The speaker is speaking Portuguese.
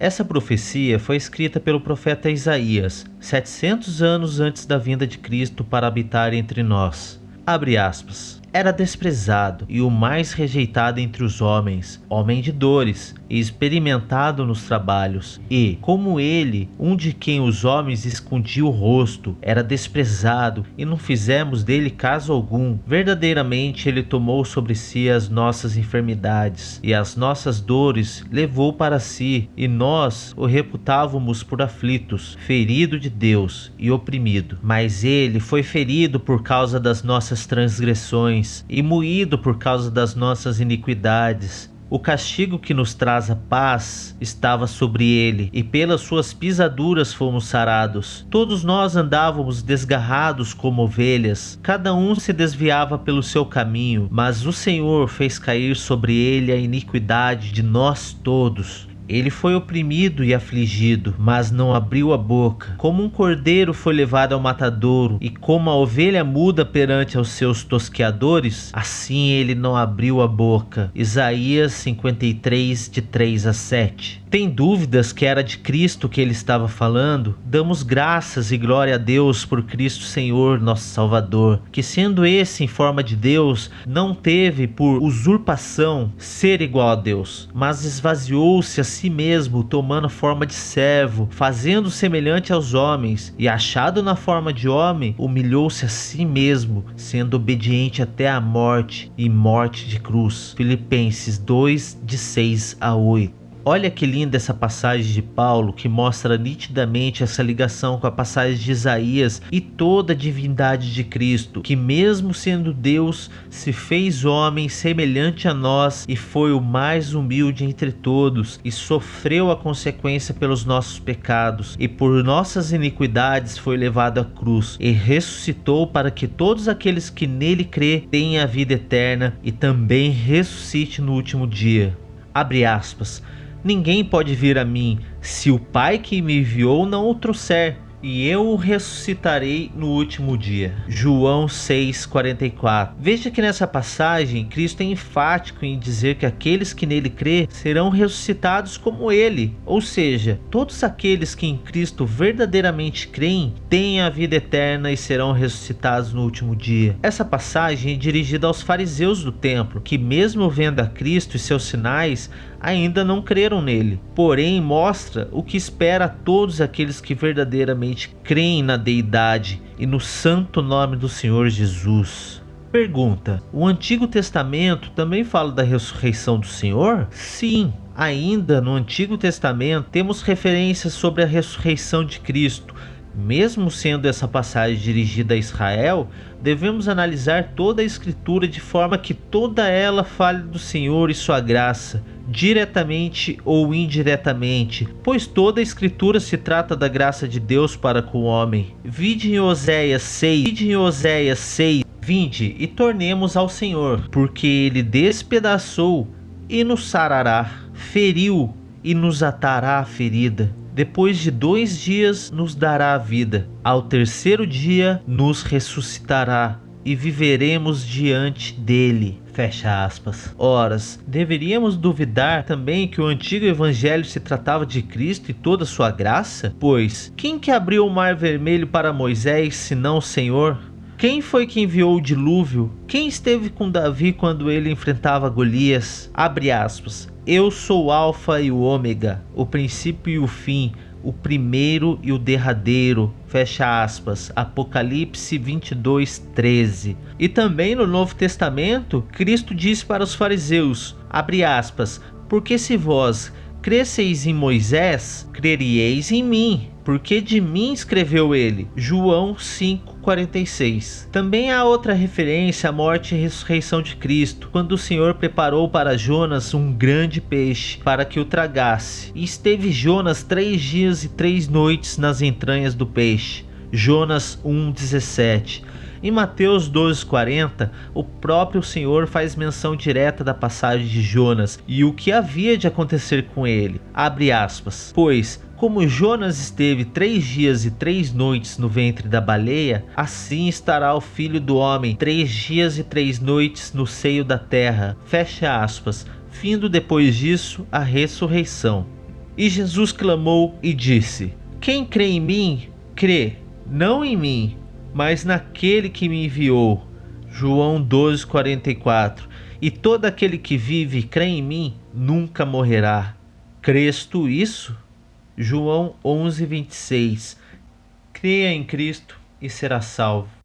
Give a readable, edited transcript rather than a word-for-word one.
Essa profecia foi escrita pelo profeta Isaías, 700 anos antes da vinda de Cristo para habitar entre nós. Abre aspas. Era desprezado e o mais rejeitado entre os homens, homem de dores e experimentado nos trabalhos. E, como ele, um de quem os homens escondiam o rosto, era desprezado e não fizemos dele caso algum. Verdadeiramente ele tomou sobre si as nossas enfermidades e as nossas dores levou para si, e nós o reputávamos por aflitos, ferido de Deus e oprimido. Mas ele foi ferido por causa das nossas transgressões e moído por causa das nossas iniquidades. O castigo que nos traz a paz estava sobre ele, e pelas suas pisaduras fomos sarados. Todos nós andávamos desgarrados como ovelhas, cada um se desviava pelo seu caminho, mas o Senhor fez cair sobre ele a iniquidade de nós todos. Ele foi oprimido e afligido, mas não abriu a boca. Como um cordeiro foi levado ao matadouro, e como a ovelha muda perante aos seus tosqueadores, assim ele não abriu a boca. Isaías 53, de 3 a 7. Tem dúvidas que era de Cristo que ele estava falando? Damos graças e glória a Deus por Cristo Senhor, nosso Salvador, que sendo esse em forma de Deus, não teve por usurpação ser igual a Deus, mas esvaziou-se a si mesmo, tomando forma de servo, fazendo semelhante aos homens, e achado na forma de homem, humilhou-se a si mesmo, sendo obediente até a morte, e morte de cruz. Filipenses 2, de 6 a 8. Olha que linda essa passagem de Paulo, que mostra nitidamente essa ligação com a passagem de Isaías e toda a divindade de Cristo, que mesmo sendo Deus, se fez homem semelhante a nós e foi o mais humilde entre todos e sofreu a consequência pelos nossos pecados, e por nossas iniquidades foi levado à cruz e ressuscitou para que todos aqueles que nele crê tenham a vida eterna e também ressuscite no último dia. Abre aspas. Ninguém pode vir a mim, se o Pai que me enviou não o trouxer, e eu o ressuscitarei no último dia. João 6,44. Veja que nessa passagem, Cristo é enfático em dizer que aqueles que nele crê serão ressuscitados como ele. Ou seja, todos aqueles que em Cristo verdadeiramente creem, têm a vida eterna e serão ressuscitados no último dia. Essa passagem é dirigida aos fariseus do templo, que mesmo vendo a Cristo e seus sinais, ainda não creram nele. Porém, mostra o que espera a todos aqueles que verdadeiramente creem na deidade e no santo nome do Senhor Jesus. Pergunta: o Antigo Testamento também fala da ressurreição do Senhor? Sim, ainda no Antigo Testamento temos referências sobre a ressurreição de Cristo. Mesmo sendo essa passagem dirigida a Israel, devemos analisar toda a Escritura de forma que toda ela fale do Senhor e sua graça, diretamente ou indiretamente, pois toda a Escritura se trata da graça de Deus para com o homem. Vinde em Oséias 6, vinde e tornemos ao Senhor, porque ele despedaçou e nos sarará, feriu e nos atará a ferida. Depois de 2 dias nos dará a vida, ao terceiro dia nos ressuscitará e viveremos diante dele. Fecha aspas. Horas, deveríamos duvidar também que o antigo evangelho se tratava de Cristo e toda sua graça? Pois, quem que abriu o mar vermelho para Moisés, senão o Senhor? Quem foi que enviou o dilúvio? Quem esteve com Davi quando ele enfrentava Golias? Abre aspas. Eu sou o Alfa e o Ômega, o princípio e o fim, o primeiro e o derradeiro. Fecha aspas. Apocalipse 22, 13. E também no Novo Testamento, Cristo disse para os fariseus, abre aspas, porque se vós cresceis em Moisés, crerieis em mim, porque de mim escreveu ele. João 5,46. Também há outra referência à morte e ressurreição de Cristo, quando o Senhor preparou para Jonas um grande peixe para que o tragasse. E esteve Jonas 3 dias e 3 noites nas entranhas do peixe. Jonas 1,17. Em Mateus 12,40, o próprio Senhor faz menção direta da passagem de Jonas e o que havia de acontecer com ele. Abre aspas. Pois, como Jonas esteve 3 dias e 3 noites no ventre da baleia, assim estará o Filho do Homem 3 dias e 3 noites no seio da terra. Fecha aspas. Findo depois disso a ressurreição. E Jesus clamou e disse: Quem crê em mim, crê, não em mim, mas naquele que me enviou. João 12:44. E todo aquele que vive e crê em mim nunca morrerá. Crês tu isso? João 11:26. Creia em Cristo e será salvo.